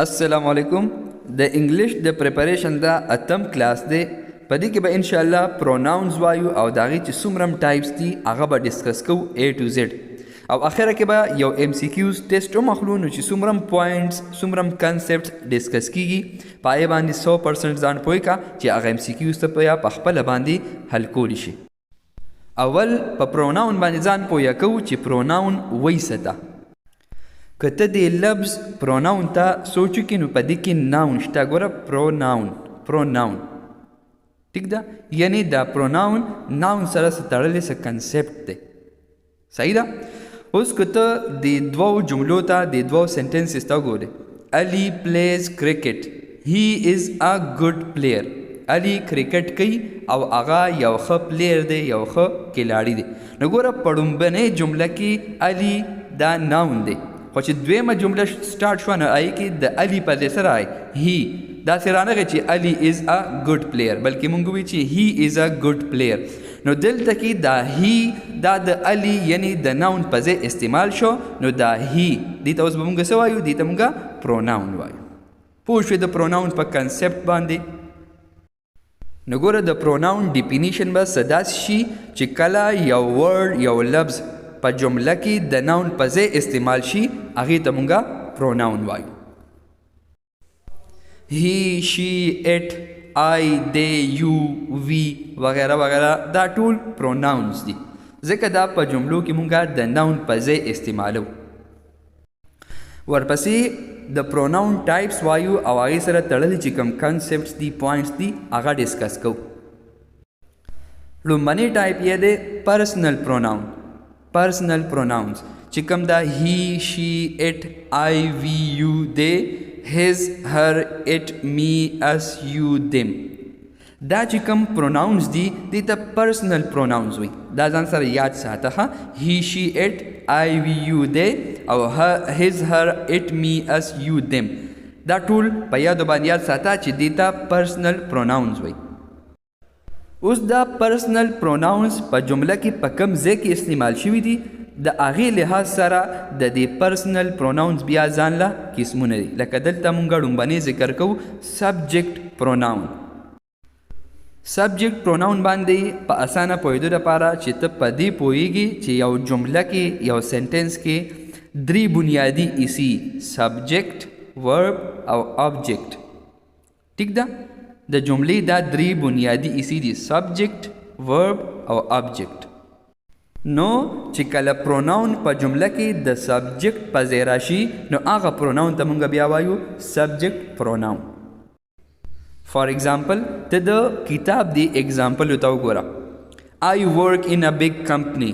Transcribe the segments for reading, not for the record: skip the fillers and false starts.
अस्सलाम वालेकुम। The English the preparation दा اتم क्लास दे پدې کې به ان شاء الله پروناونز وایو او داغه چې څومره ټایپس دي هغه به ډیسکس کوو A to Z او اخره کې به یو MCQs ټیسټ مخلو نو چې څومره پوینټس څومره کانسپټ ډیسکس کیږي پای باندې 100% ځان پوي کا چې هغه MCQs ته په خپل باندې حل کول شي. اول په پروناون باندې ځان پوي کوو چې پروناون وایسته کته دی لفظ پروناون ته سوچو کې نو پدې کې ناون شته ګوره پروناون ٹھیک ده یعنی دا پروناون ناون سره ستړلې څه کنسپټ دی صحیح ده. اوس کته د دوو جملو ته د دوو سنټنسز ته ګوره علي پلیز کرکټ هی از ا ګډ پلیر علي کرکټ کوي او هغه یو ښه پلیر دی یو ښه کلاړی دی. نو ګوره پړومبنۍ جمله کې علي دا ناون دی خو چې دویمه جمله سٹارټ شوه نو هغې کې د علي په ځای سره هی داسې رانغی چې علي از ا ګډ پلیر بلکې مونږ وی چې هی از ا ګډ پلیر. نو دلته کې دا هی دا د علي یعنی د ناون په ځای استعمال شو نو دا هی دې ته اوس به مونږ څه وایو دې ته مونږ پروناون وایو. پوه شوې د پروناون په کنسپټ باندې. نو ګوره د پروناون ډیفینیشن به څه داسې شي چې کله یو ورډ یو لفظ په جمله کې د ناون په ځای استعمال شي هغې ته مونږ پروناون وایو. he she it I they you we وغیرہ وغیرہ دا ټول پروناونز دي ځکه دا په جملو کې مونږه د ناون په ځای استعمالو. ورپسې د پروناون ټایپس وایو او هغې سره تړلي چې کوم کنسپټس دي پوینټس دي هغه ډسکس کوو. لومبنی ټایپ یې دی پرسنل پروناونز چې کوم دا he she it I we you they his her it me us you them دا چې کوم پروناونز دي دې ته پرسنل پروناونز وي. دا ځان سره یاد ساته he she it I we you they او his her it me us you them دا ټول په یادو باندې یاد ساته چې دې ته پرسنل پروناونز وي. اوس دا پرسنل پروناونز په جمله کې په کوم ځای کې استعمال شوي دي د هغې لحاظ سره د دې پرسنل پروناونز بیا ځان له قسمونه دي. لکه دلته مونږ لومبنی ذکر کوو سبجیکټ پروناون. سبجیکټ پروناون باندې په اسانه پوهېدو لپاره چې ته په دې پوهېږي چې یو جمله کې یو سنټنس کې درې بنیادي ایسي سبجیکټ ورب او آبجیکټ ټیک ده. د جملې دا درې بنیادي ایسي دي سبجیکټ ورب او آبجیکټ. نو چې کله پروناون په جمله کې د سبجیکټ په ځای راشي نو هغه پروناون ته مونږ بیا وایو سبجیکټ پروناون. فار ایگزامپل ته د کتاب دی ایگزامپل ته وګوره I work in a big company.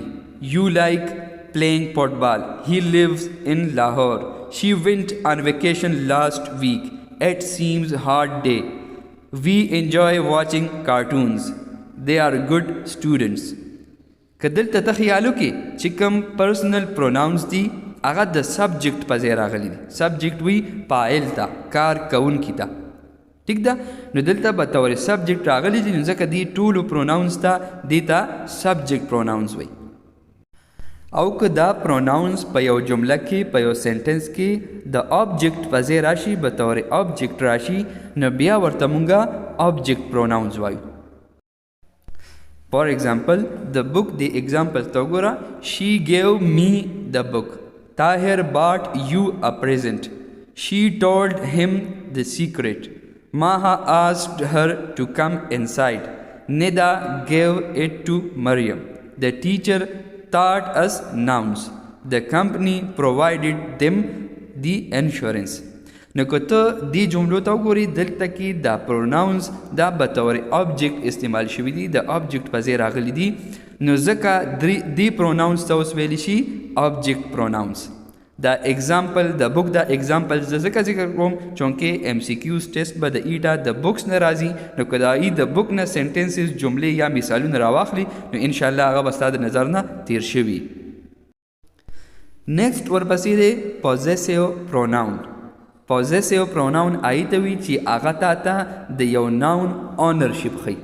You like playing football. He lives in Lahore. She went on vacation last week. It seems hard day. We enjoy watching cartoons. They are good students. که دلته ته خیال وکړې چې کوم پرسنل پروناونز دي هغه د سبجیکټ په ځای راغلي دي. سبجیکټ وي فاعل ته کار کوونکي ته ټیک ده. نو دلته به طور سبجیکټ راغلی دي نو ځکه دې ټولو پروناونز ته دې ته سبجیکټ پروناونز وایي. او که دا پروناونز په یو جمله کې په یو سنټنس کې د آبجیکټ په ځای راشي به طور آبجیکټ راشي نو بیا ورته مونږه آبجیکټ پروناونز وایو. For example, the book the example to gora she gave me the book. Tahir bought you a present. She told him the secret. Maha asked her to come inside. Nida gave it to Maryam. The teacher taught us nouns. The company provided them the insurance. نو که ته دې جملو ته وګورې دلته کې دا پروناونز دا به طور آبجیکټ استعمال شوي دي د آبجیکټ په ځای راغلي دي نو ځکه دې پروناونز ته اوس ویلی شي آبجیکټ پروناونز. دا ایگزامپل د بک دا ایگزامپل زه ځکه ذکر کوم چونکې MCQs ټیسټ به د ایټا د بکس نه راځي نو که دا ای د بک نه سنټنسز جملې یا مثالونه راواخلي نو انشاءالله هغه به ستا د نظر نه تیر شوي. نیکسټ ورپسې دی پوزیسیو پروناون. پوزیسیو پروناون هغې ته وي چې هغه تا ته د یو ناون اونرشپ ښیي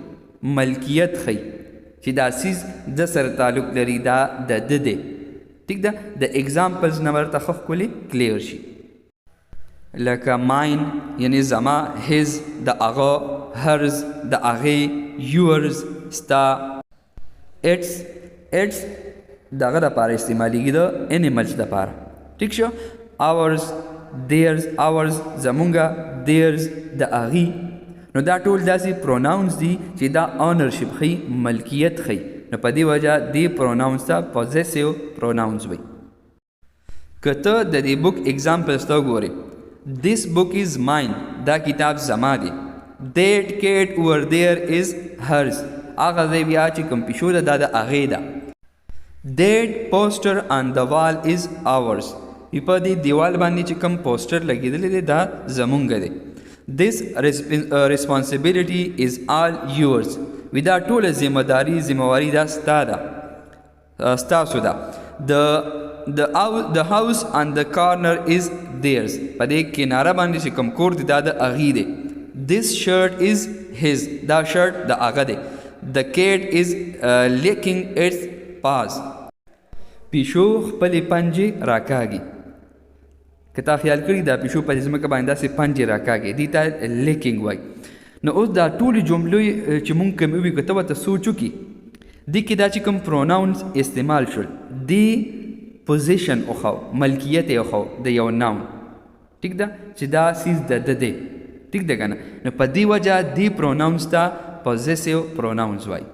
ملکیت ښیي چې دا څیز د سره تعلق لري دا د ده دی ٹھیک ده. د ایگزامپلز نه ورته ښه ښکلې کلیر شي. لکه mine یعنی زما، his د هغه، hers د هغې، yours ستا، its دغه دپاره استعمالیږي د animals دپاره. ټیک شو. ours theirs زمونږه، theirs د هغې. نو دا ټول داسې پروناونز دي چې دا اونرشپ ښیي، ملکیت ښیي. نو په دې وجه دې پروناونز ته پوزیسیو پروناونز وایي. که ته د دې بک اگزامپلز ته وګورې، this book is mine دا کتاب زما دی، that cat over there is hers هغه ځای بیا چې کوم پیشو ده دا د هغې ده، that poster on the wall is ours په دې دیوال باندې چې کوم پوسټر لګېدلی دی دا زمونږ دی. this responsibility is all yours وی دا ټوله ذمهواري دا ستا ده، ستاسو ده. the house on the corner is theirs په دې کناره باندې چې کوم کور دی دا د هغې دی. this shirt is his دا شرټ د هغه دی. the cat is licking its paws پیشو خپلې پنجې راکاږي. که تا خیال کړي دا پیشو په ځمکه باندې داسې پنجې راکاږي، دې ته لیکینګ وایي. نو اوس دا ټولې جملې چې مونږ کوم وي که ته ورته سوچ وکړي، دې کې دا چې کوم پروناونز استعمال شول دې پوزیشن وښو، ملکیت یې وښو د یو ناون. ټیک ده چې دا سیز د ده دی. ټیک ده که نه؟ نو په دې وجه دې پروناونز ته پوزیسیو پروناونز وایي.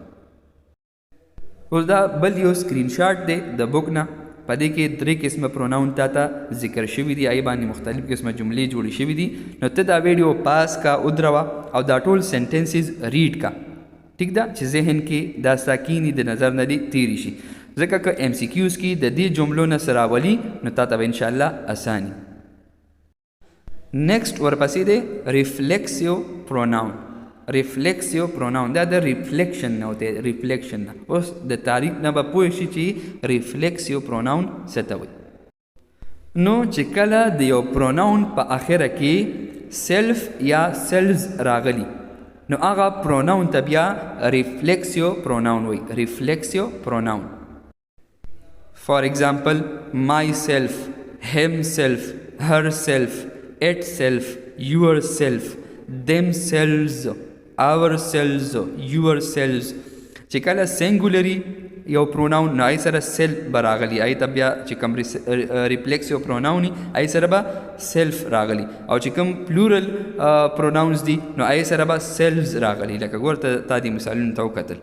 اوس دا بل یو سکرین شاټ دی د بک نه. په دې کې 3 قسمه پروناون تا ته ذکر شوي دي، هغې باندې مختلف قسمه جملې جوړې شوي دي. نو ته دا ویډیو پاس کا، ودروه او دا ټول سنټنسز ریډ کا. ټیک ده چې ذهن کې دا ستا کینی د نظر نه دي تیری شي، ځکه که ایم سی کیوز کې د دې جملو نه څه راولي نو تا ته به انشاءالله اساني. نیکسټ ورپسې دی ریفلیکسیو پروناون. ریفلیکسیو پروناون دا د ریفلیکشن نه وتی، ریفلیکشن نه. اوس د تعریف نه به پوه شي چې ریفلیکسیو پروناون څه ته وایي. نو چې کله د یو پروناون په اخره کې سیلف یا سیلز راغلی نو هغه پروناون ته بیا ریفلیکسیو پروناون وایي. ریفلیکسیو پروناون. فار ایگزامپل مای سیلف، him self، her self، it self، your self، themselves، ourselves، yourselves. چې کله سینګولري یو پروناون نو هغې سره سیلف به راغلی، هغې ته بیا چې کوم ریپلیکسیو پروناون وي هغې سره به سیلف راغلی، او چې کوم پلورل پروناونز دي نو هغې سره به سیلفز راغلی. لکه ګوره تا دې مثالونو ته وکتل.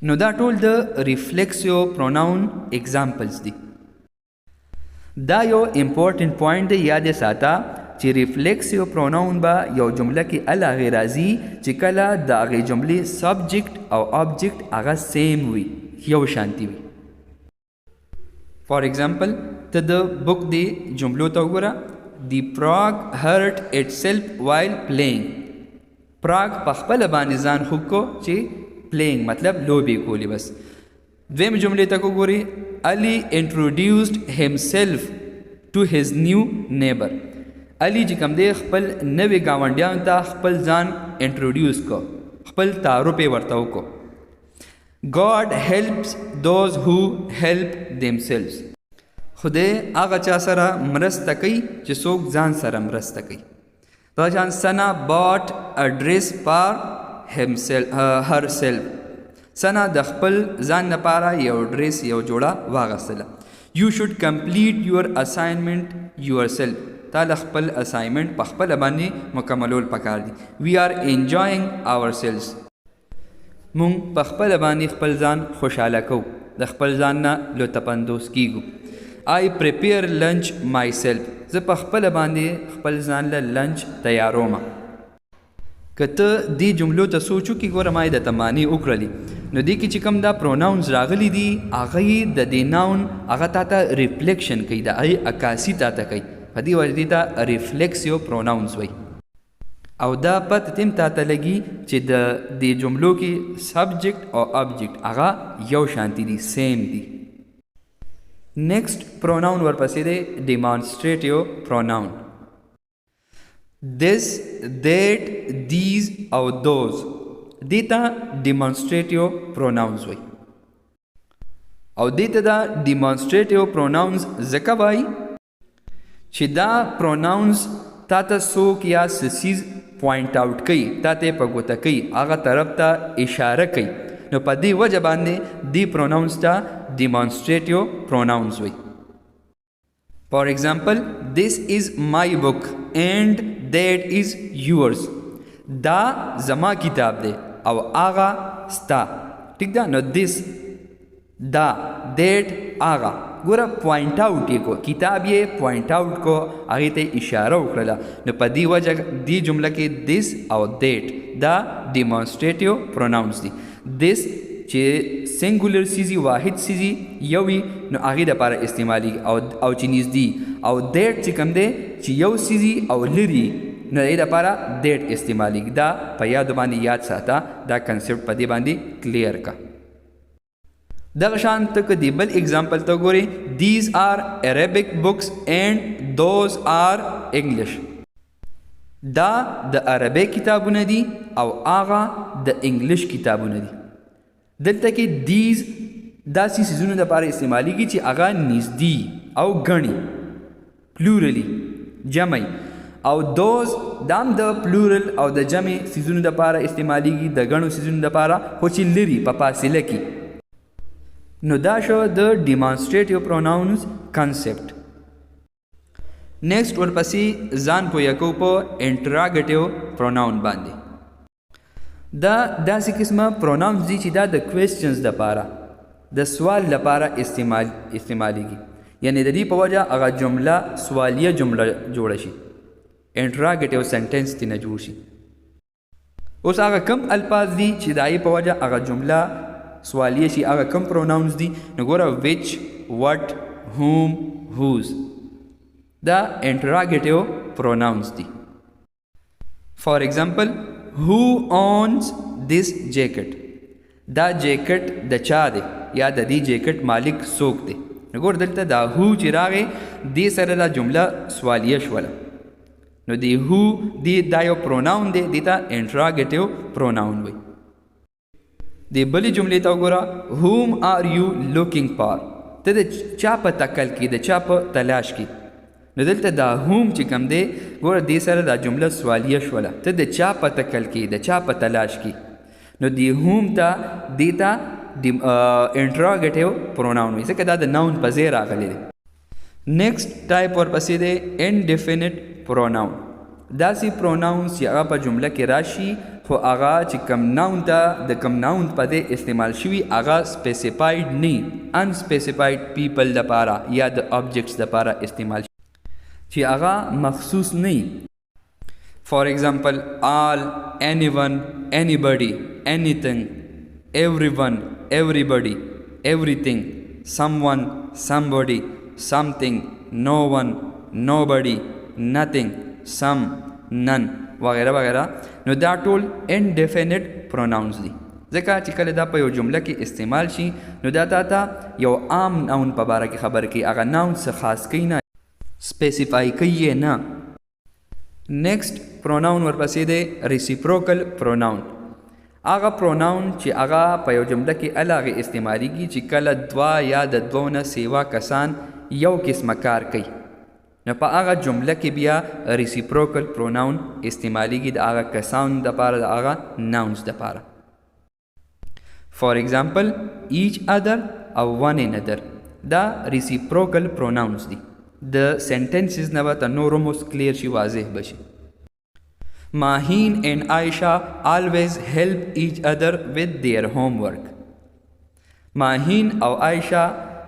نو دا ټول د ریفلیکسیو پروناون اگزامپلز دي. دا یو امپورټنټ پوینټ دی، یاد یې ساته چې ریفلیکسیو پروناون به یو جمله کې هغې راځي چې کله د هغې جملې سبجیکټ او آبجیکټ هغه سیم وي، یو شانتي وي. فار ایگزامپل ته د بک د جملو ته وګوره. دی پراګ هرټ اټ سیلف وایل پلیینګ. پراګ په خپله باندې ځان خوږ کو چې پلیینګ مطلب لوبې کولې بس. دویم جملې ته وګورئ. علی انټروډیوسډ himself to his new neighbor. علی چې کوم دی خپل نوې ګاونډیانو ته خپل ځان انټروډیوس کو، خپل تعارف یې ورته وکړو. God helps those who help themselves. خدای هغه چا سره مرسته کوي چې څوک ځان سره مرسته کوي. دا شان سنا bought a dress for herself. سنا د خپل ځان لپاره یو ډریس، یو جوړه واغستله. You should complete your assignment yourself. تا له خپل اسایمنټ په خپله باندې مکملول پکار دي. We are enjoying ourselves. مونږ په خپله باندې خپل ځان خوشحاله کوو، د خپل ځان نه لطف اندوز کیږو. I prepare lunch myself. زه په خپله باندې خپل ځان له لنچ تیارومه. که ته دې جملو ته سوچ وکړې، ګوره ما یې درته معنی وکړلې. نو دې کې چې کوم دا پروناونز راغلي دي هغه یې د دې ناون هغه تا ته ریفلیکشن کوي، د هغې عکاسي تا ته کوي. په دې وجه دې ته ریفلیکسیو پروناونز وایي. او دا پته تیم تا ته لګي چې د دې جملو کې سبجیکټ او آبجیکټ هغه یو شانتي دي، سیم دي. نیکسټ پروناون ورپسې دی ډیمانسټریټیو پروناون. this، that، these او those دې ته ډیمانسټریټیو پروناونز وایي. او دې ته دا ډیمانسټریټیو پروناونز ځکه وایي چې دا پروناونز تا ته څوک یا څه څیز پوینټ آوټ کوي، تا ته یې په ګوته کوي، هغه طرف ته اشاره کوي، نو په دې وجه باندې دې پروناونز ته ډیمانسټریټیو پروناونز وایي. فار ایگزامپل this is my book and that is yours. دا زما کتاب دی او هغه ستا. ٹھیک ده؟ نو this دا that هغه ګوره پوینټ آوټ یې کو، کتاب یې پوینټ آوټ کو، هغې ته یې اشاره وکړله، نو په دې وجه دې جمله کې this او that دا ډیمانسټریټیو پروناونز دي. this چې سنګولر سیزي واحد سیزي یو وي نو هغې دپاره استعمالیږي او چې نږدې، او دیټ چې کوم دی چې یو سیزي او لري نو هغې دپاره دیټ استعمالیږي. دا په یادو باندې یاد ساته، دا کنسپټ په دې باندې کلیر کا. دغه شان ته که د بل اگزامپل ته ګورې these are Arabic books and those are English. دا د عربی کتابونه دي او هغه د انګلیش کتابونه دي. دلته کې these داسې څیزونو دپاره استعمالیږي چې هغه نږدې او ګڼي، پلورلی جمع، او those دا هم د پلورل او د جمع څیزونو دپاره استعمالیږي، د ګڼو څیزونو دپاره، خو چې لري په فاصله کې. نو دا شو د ډیمانسټریټیو پروناونز کنسپټ. نیکسٹ ورپسې ځان پویه کو په انټراګیټیو پروناون باندې. دا داسې قسمه پروناونز دي چې دا د کوېسچنز دپاره، د سوال لپاره استعمالیږي، یعنی د دې په وجه هغه جمله سوالیه جمله جوړه شي، انټراګیټیو سنټنس ترېنه جوړ شي. اوس هغه کم الفاظ دي چې د هغې په وجه هغه جمله سوالیه شي، هغه کم پروناونز دي. نو ګوره which, what, whom, whose دا انټراګیټیو پروناونز دي. فار ایگزامپل who owns this jacket؟ دا جیکټ د چا دی یا د دې جیکټ مالک څوک دی؟ نو ګور دلته دا هو چې راغی دې سره دا جمله سوالیه شوله، نو دی هو دا یو پروناون دی، دې ته انټراګیټیو پروناون وایي. د بلې جملې ته وګوره whom are you looking for؟ ته د چا په تکل کې، د چا په تلاش کې. نو دلته دا whom چې کوم دی ګوره دې سره دا جمله سوالیه شوله، ته د چا په تکل کې، د چا په تلاش کې. نو دی whom ته دې ته انټراګیټیو پروناون وایي، ځکه دا د ناون په ځای راغلی دی. نیکسٹ ټایپ ورپسې دی انډیفینټ پروناون. داسې پروناونز چې هغه په جمله کې راشي خو هغه چې کم ناون ته د کم ناون په ځای استعمال شوي هغه سپیسیفاید نه، انسپیسیفاید پیپل دپاره یا د آبجیکټس دپاره استعمال شي چې هغه مخصوص نه. فار ایگزامپل all, anyone, anybody, anything, everyone, everybody, everything, someone, somebody, something, no one, nobody, nothing, some, none وغیره وغیره. نو دا ټول انډیفینټ پروناونز دي، ځکه چې کله دا په یو جمله کې استعمال شي نو دا تا یو عام ناون په باره کې خبر کوي، هغه ناون څه خاص کوي نه، سپیسیفای کوي یې نه. نیکسٹ پروناون ورپسې دی ریسیپروکل پروناون. هغه پروناون چې هغه په یو جمله کې هغې استعمالیږي چې کله دوه یا د دوو نه سیوا کسان یو قسمه کار کوي، نو په هغه جمله کې بیا ریسیپروکل پروناون استعمالیږي د هغه کسانو دپاره، د هغه ناونز دپاره. فار ایگزامپل ایچ ادر او ون اندر دا ریسیپروکل پروناونز دي. د سنټنسز نه به ته نور هم اوس کلیر شي، واضح بشي. ماهین اینڈ عائشہ always help each other with their homework. ماهین او عائشہ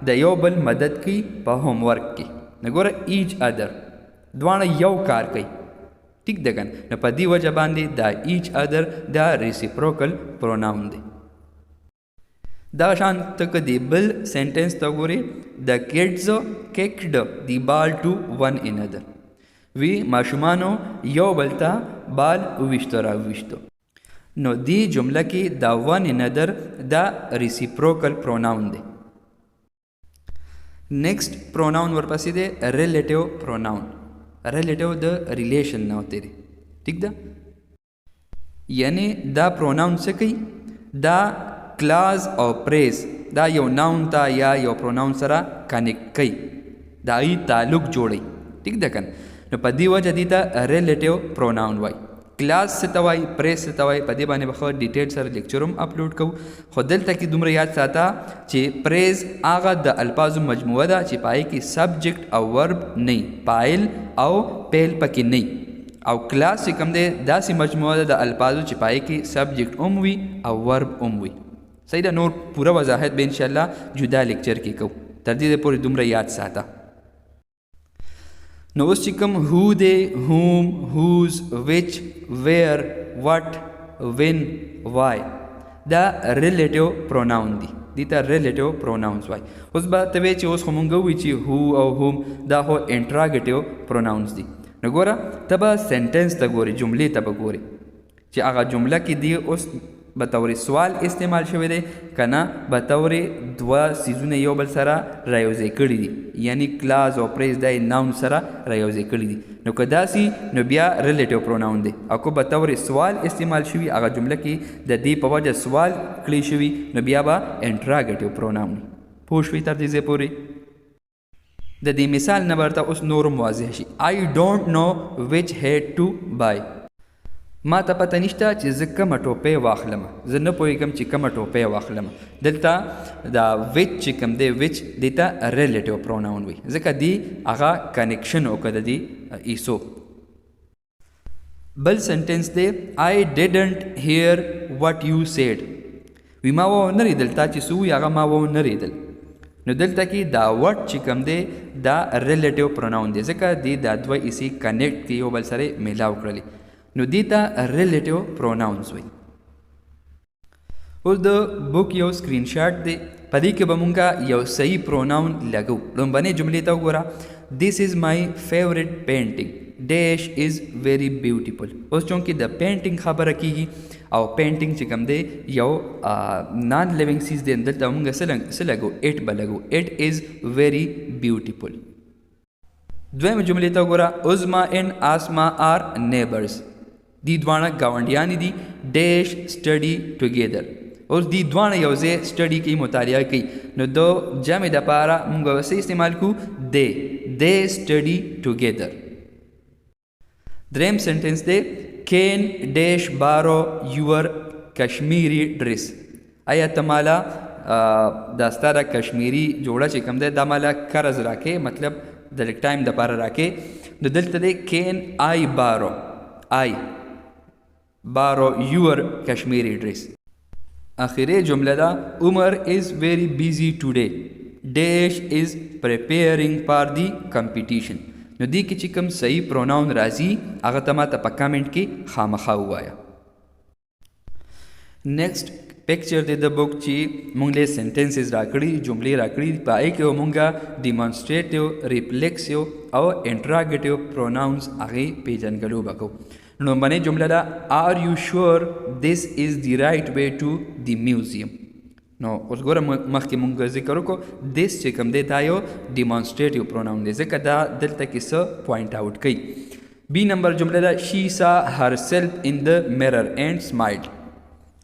د یو بل مدد کوي په ہوم ورک کې. نګوره ایچ ادر دواړه یو کار کوي، ټیک ده کنه؟ نو په دې وجه باندې دا ایچ ادر دا ریسیپروکل پروناون دی. دا شان ته که د بل سنټنس ته ګورې د کډز کیکډ دی بال ټو ون اندر، وی ماشومانو یو بل ته بال وویشتو راوویشتو. نو دې جمله کې دا ون اندر دا ریسیپروکل پروناون دی. نیکسٹ پروناون ورپسې دی ریلیټیو پروناون. ریلیټیو د ریلیشن نه وتی دی، ٹھیک ده؟ یعنی دا پروناون څه کوي؟ دا کلاز او پریز دا یو ناون ته یا یو پروناون سره کنیکټ کوي، دا غي تعلق جوړي، ټیک ده کنه. نو په دې وجه دې ته ریلیټیو پروناون وایي. کلاس څه ته وایي، پریس څه ته وایي، په دې باندې به ښه ډیټیل سره لیکچر هم اپلوډ کوو. خو دلته کې دومره یاد ساته چې پریز هغه د الفاظو مجموعه ده چې په هغې کې سبجیکټ او ورب نه وي، فاعل او فعل پکې نه وي. او کلاس چې کوم دی داسې مجموعه ده د الفاظو چې په هغې کې سبجیکټ هم وي او ورب هم وي. صحیح ده. نور پوره وضاحت به انشاءالله جدا لیکچر کې کوو. تر دې پورې دومره یاد ساته. نو اوس چې کوم هو دی، هوم، هوز، وچ، ویر، وټ، وین، وای، دا ریلیټیو پروناون دي. دې ته ریلیټیو پروناونز وایي. اوس به ته وایې چې اوس خو مونږ ووایو چې هو او هوم دا خو انټراګیټیو پروناونز دي. نو ګوره ته به سینټنس ته ګورې، جملې ته به ګورې چې هغه جمله کې دی اوس به طور سوال استعمال شوی دی که نه به طور دوه څیزونه یو بل سره رایوځای کړي دي، یعنی کلاس او پریز دا ناون سره رایوځای کړي دي. نو که داسې نو بیا ریلیټیو پروناون دی. او که به طور سوال استعمال شوي هغه جمله کې د دې په وجه سوال کړی شوي نو بیا به انټراګیټیو پروناون وي. پوه شوي تر دې ځای پورې؟ د دې مثال نه به ورته اوس نورم واضح شي. I don't know which hat to buy. ما ته پته نشته چې زه کومه ټوپۍ واخلم، زه نه پوهېږم چې کومه ټوپۍ واخلم. دلته دا وچ چې کوم دی وچ دې ته ریلیټیو پروناون وي، ځکه دی هغه کنیکشن وکړه د دې ایسو. بل سنټنس دی I didn't hear what you said. وی ما ونه ریدل، تا چې څه ووایي هغه ما ونه ریدل. نو دلته کې دا وټ چې کوم دی دا ریلیټیو پروناون دی، ځکه دی دا دوه ایسې کنیکټ کړي یو بل سره میلاو کړلې. نو دې ته ریلیټیو پروناونز وایي. اوس د بک یو سکرین شاټ دی، په دې کې به مونږ یو صحیح پروناون لګو. لومبنۍ جملې ته وګوره. This is my favorite painting. Dash is very beautiful. اوس چونکې د پینټینګ خبره کېږي او پینټینګ چې کوم دی یو نان لیوینګ سیز دی، دلته مونږ څه لګو؟ اټ به لګو. It is very beautiful. دویمه جملې ته وګوره. عظما and Asma are neighbors. دی دواړه ګاونډیانې دي. ډیش سټډي ټوګیدر. اوس دی دواړه یو ځای سټډي کوي، مطالعه کوي. نو د جمع دپاره موږ به څه استعمال کړو؟ دے سټډي ټوګیدر. دریم سنټنس دی کین ډیش بارو یور کشمیری ډریس. آیا ته مالا دا ستا د کشمیري جوړه چې کوم دی دا مالا قرض راکې، مطلب د لږ ټایم دپاره راکې. نو دلته دی کین آی بارو، آی borrow your Kashmiri dress. آخری جمله دا Umar is very busy today. Dash is preparing for the competition. نو دی کې چې کوم صحیح پروناون راځي هغه ته ماته په کامنټ کې خامخا ووایه. نیکسټ پکچر دی د بک چې مونږ له سنټنسز راکړي، جملې راکړي، په هغې کې مونږه ډیمانسټریټیو، ریفلیکسیو او انټراګیټیو پروناونز هغې پیژنګلو به کوو. لومبنۍ جمله ده Are you sure this is the right way to the museum? نو اوس ګوره مخکې مونږ ذکر وکړو this چې کوم دی دا یو ډیمانسټریټیو پروناون دی، ځکه دا دلته کې څه پوینټ آوټ کوي. بی نمبر جمله ده She saw herself in the mirror and smiled.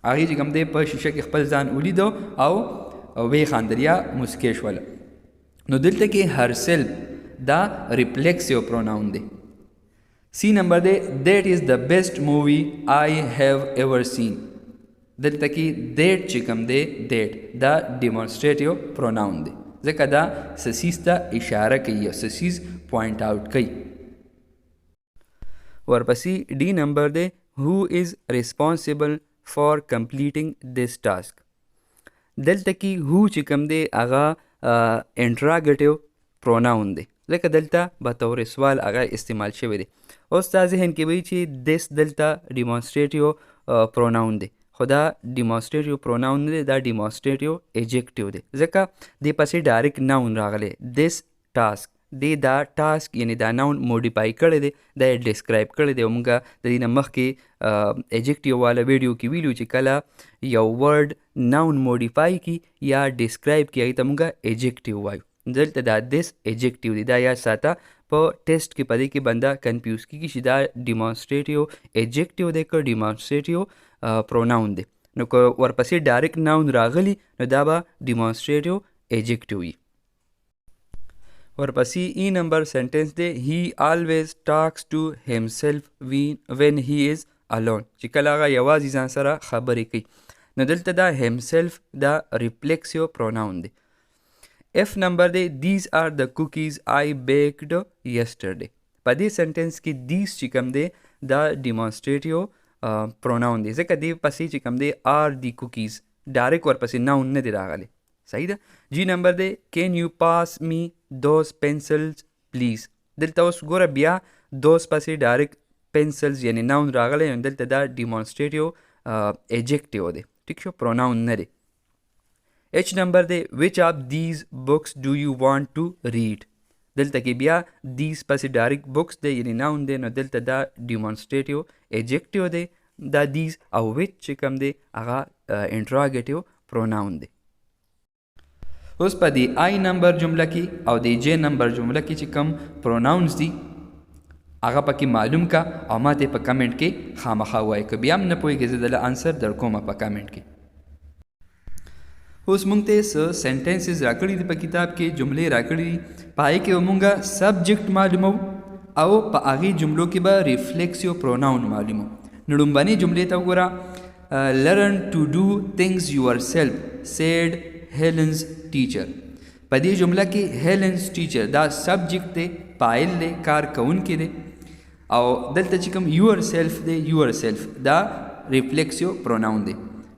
هغې چې کوم دی په شیشه کې خپل ځان ولیدو او ویې خاندل یا مسکۍ شوله. نو دلته کې herself دا ریفلیکسیو پروناون دی. سی نمبر دی That is the best movie I have ever seen. دلته کې that چې کوم دی that دا ډیمانسټریټیو پروناون دی، ځکه دا سسیز ته اشاره کوي او سسیز پوینټ آوټ کوي. ورپسې ډي نمبر دی Who is responsible for completing this task. دلته کې who چې کوم دی هغه انټراګیټیو پروناون دی، ځکه دلته به طور سوال هغه استعمال شوی دی. اوس ستا ذهن کې وایي چې this دلته ډیمانسټریټیو پروناون دی، خو دا ډیمانسټریټیو پروناون نه دی، دا ډیمانسټریټیو ایجیکټیو دی، ځکه دې پسې ډایرکټ ناون راغلی. this task دی دا ټاسک یعنی دا ناون موډیفای کړی دی، دا یې ډسکرایب کړی دی. موږ د دې نه مخکې ایجیکټیو والا ویډیو کې ویلو چې کله یو ورډ ناون موډیفای کی یا ډسکرایب کی هغې ته موږ ایجیکټیو وایو. دلته دا دس ایجیکټیو دی، دا یاد ساته. په ټیسټ کې په دې کې بنده کنفیوز کېږي چې دا ډیمانسټریټیو ایجیکټیو دی که ډیمانسټریټیو پروناون دی. نو که ورپسې ډایرکټ ناون راغلی نو دا به ډیمانسټریټیو ایجیکټیو وي. ورپسې ای نمبر سنټنس دی هی آلویز ټاکس ټو همسلف وین هی از الون چې کله هغه یوازې ځان سره خبرې کوي نو دلته دا همسلف دا ریفلیکسیو پروناون دی. اف نمبر دی دیز آر د کوکیز آی بیکډ یسټرډے. په دې سنټنس کې دیز چې کوم دی دا ډیمانسټریټیو پروناون دی ځکه دی پسې چې کوم دی آر دی کوکیز ډایرکټ ورپسې ناون نه دی راغلی. صحیح ده. جی نمبر دی کین یو پاس می دوز پنسلز پلیز. دلته اوس ګوره بیا دوز پسې ډایرکټ پنسلز یعنی ناون راغلی نو دلته دا ډیمانسټریټیو ایجیکټیو دی ټیک شو پروناون نه دی. ایچ نمبر دی وچ آف دیز بکس ډو یو وانٹ ټو ریډ. دلته کې بیا دیز پسې ډایرکټ بکس دی یعنی ناون دی نو دلته دا ډیمانسټریټیو ایجیکټیو دی دا دیز او وچ چې کوم دی هغه انټراګیټیو پروناون دی. اوس په دې آی نمبر جمله کې او د جے نمبر جمله کې چې کوم پروناونز دي هغه پکې معلوم کا او ماته په کمنټ کې خامخا وایي که بیا هم نه پوهېږې زه دله انسر در کومه په کمنټ کې. اوس مونږ ته څه سینټنسز راکړي دي په کتاب کې جملې راکړي دي په هغې کې به مونږ سبجیکټ معلومو او په هغې جملو کې به ریفلیکسیو پروناون معلومو. نو لومبنۍ جملې ته وګوره لرن ټو ډو تھنګز یور سیلف سیډ هیلنز ټیچر. په دې جمله کې هیلنز ټیچر دا سبجیکټ دی فاعل دی کار کوونکی دی او دلته چې کوم یور سیلف دی یور سیلف دا ریفلیکسیو پروناون دی.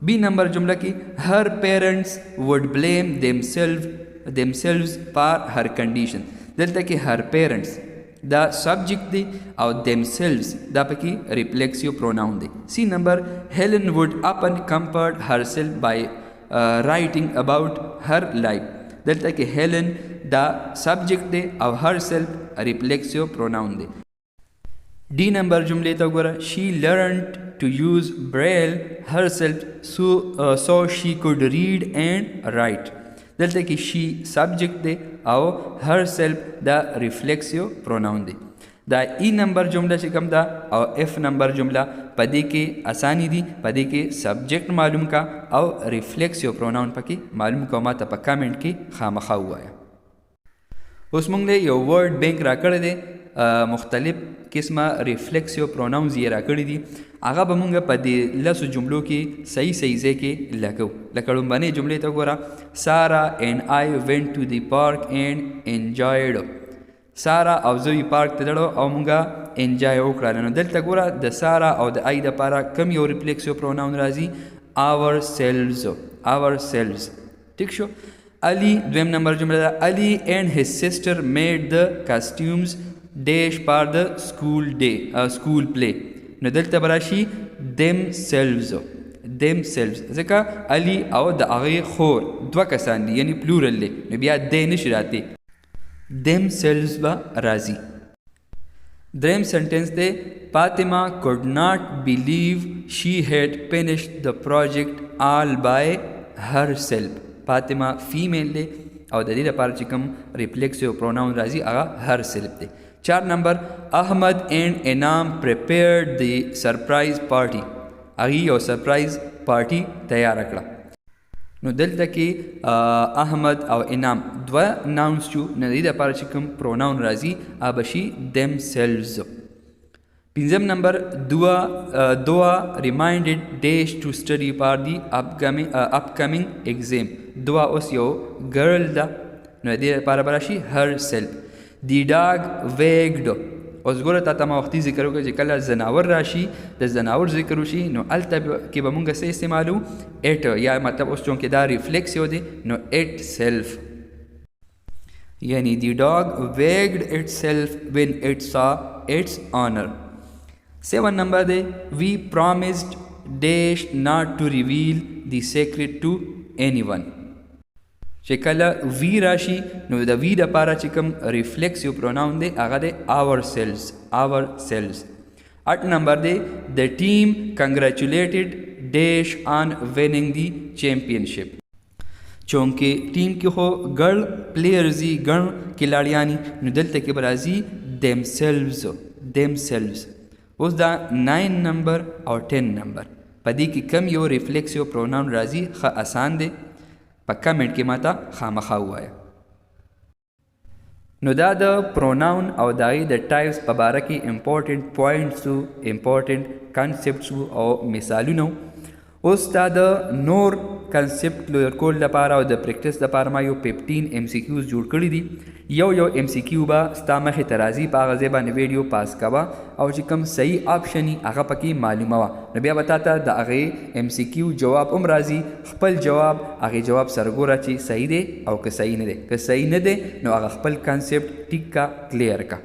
بی نمبر جمله کې هر پیرنٹس وڈ بلیم themselves فار هر کنډیشن. دلته کې هر پیرنٹس دا سبجیکٹ دی او themselves دا پکې ریفلیکسیو پروناون دی. سی نمبر هیلن وڈ اپن کمفرٹ ہر سیلف بائی رائٹنگ اباؤٹ ہر لائف. دلته کې هیلن دا سبجیکٹ دی او هر سیلف ریفلیکسیو پروناون دی. D number जुमले तो गोरा she learned to use braille herself so she could read and write. दलते कि she subject दे और herself दा reflexive pronoun दे. दा ई नंबर जुमला से कम दा और एफ नंबर जुमला पदे के आसानी दी पदे के सब्जेक्ट मालूम का और रिफ्लेक्सिव प्रोनाउन पकी मालूम का माता पक्का कमेंट की खामखा हुआ है. उस मंगले यो वर्ड बैंक राकड़ दे مختلف قسمه ریفلیکسیو پروناونز یې راکړي دي هغه به مونږ په دې لسو جملو کې صحیح ځای کې لګو. لکه لومبنۍ جملې ته وګوره سارا اینڈ آی وینٹ ټو دی پارک اینڈ انجوایډ. سارا او زه پارک ته لاړو او مونږه انجوای وکړه. نو دلته ګوره د سارا او د آی دپاره کوم یو ریفلیکسیو پروناون راځي آور سیلز. آور سیلز ټیک شو. علی دویم نمبر جمله ده علی اینڈ his sister made the costumes dash for the school play. نو دلته براشي themselves ځکه علي او د هغې خور دوه کسان دي یعنی پلورل دی نو بیا دی نشي راتی themselves به راځي. دریم سنټنس دی فاطمه could not believe she had finished the project all by herself. فاطمه فیمیل دی او د دې لپاره چې کوم ریفلیکسیو پروناون راځي هغه هر سیلف دی. 4 نمبر احمد اینڈ انعام prepared the surprise party. هغې یو سرپرایز پارټي تیار کړه. نو دلته کې احمد او انعام دوه ناونز شو. نو د دې دپاره چې کوم پروناون راځي هغه به شي themselves. 5 نمبر دوا reminded dash to study for the upcoming exam. دوا اوس یو ګرل ده نو د دې لپاره به راشي herself. دی ډاګ ویګډ. اوس ګوره تا ته ما وختي ذکر وکړه چې کله زناور راشي د زناور ذکر وشي نو هلته کې به مونږ څه استعمالو ایټ یا مطلب اوس چونکې دا ریفلیکسیو دی نو ایټ سیلف یعنی دی ډاګ ویګډ ایټ سیلف وین ایٹ سا ایٹس آنر. 7 نمبر دی وی پرامسڈ ڈیش ناٹ ټو ریویل دی سیکرٹ ټو اینی ون. چې کله وی راشي نو د وی دپاره چې کوم ریفلیکسیو پروناون دی هغه دی آور سیلز. آور سیلز. 8 نمبر دی د ټیم کنګریچولیټډ ډیش آن ویننګ دی چیمپئنشپ. چونکې ټیم کې خو ګڼ پلیئرز دي ګڼ کلاړیانې نو دلته کې به راځي themselves. اوس دا 9 نمبر او 10 نمبر په دې کې کم یو ریفلیکسیو پروناون راځي ښه آسان دی په کمنټ کې ماته خامخا ووایه. نو دا د پروناون او د هغې د ټایپس په باره کې امپورټنټ پوینټس وو، امپورټنټ کانسیپټس وو او مثالونه وو. اوس دا د نور کنسپټ کلیر کول لپاره او د پریکټس لپاره ما یو 15 ام سی کیوز جوړ کړي دي. یو ام سی کیو به ستا مخې ته راځي، په هغه ځای باندې ویډیو پاس کوه او چې کوم صحیح آپشن وي هغه پکې معلوموه. نو بیا به تا ته د هغې ام سی کیو جواب هم راځي، خپل جواب هغې جواب سره ګوره چې صحیح دی او که صحیح نه دی. که صحیح نه دی نو هغه خپل کنسپټ ټیک کا، کلیر کا.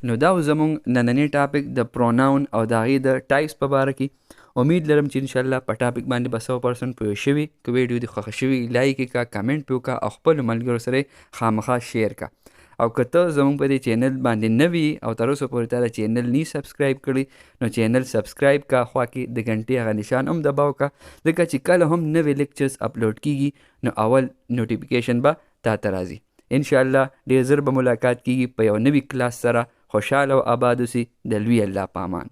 نو دا زموږ نننی ټاپک د پروناون او د هغې د ټایپس په باره کې. امید لرم چې انشاءالله په ټاپک باندې به 100% پوه شوي. که ویډیو دې خوښه شوي لایک یې کړه، کمنټ پې وکړه او خپلو ملګرو سره یې خامخا شیر کړه. او که ته زموږ په دې چینل باندې نوي او تر اوسه پورې تا د چینل نی سبسکرایب کړي نو چینل سبسکرایب کړه، خوا کې د غنټې هغه نشان هم دباو کړه، ځکه چې کله هم نوې لیکچرز اپلوډ کیږي نو اول نوټیفیکیشن به تا ته راځي. انشاءالله ډېر ژر به ملاقات کیږي په یو نوي کلاس سره. خوشحاله او آباد اوسئ. د لوی الله په امان.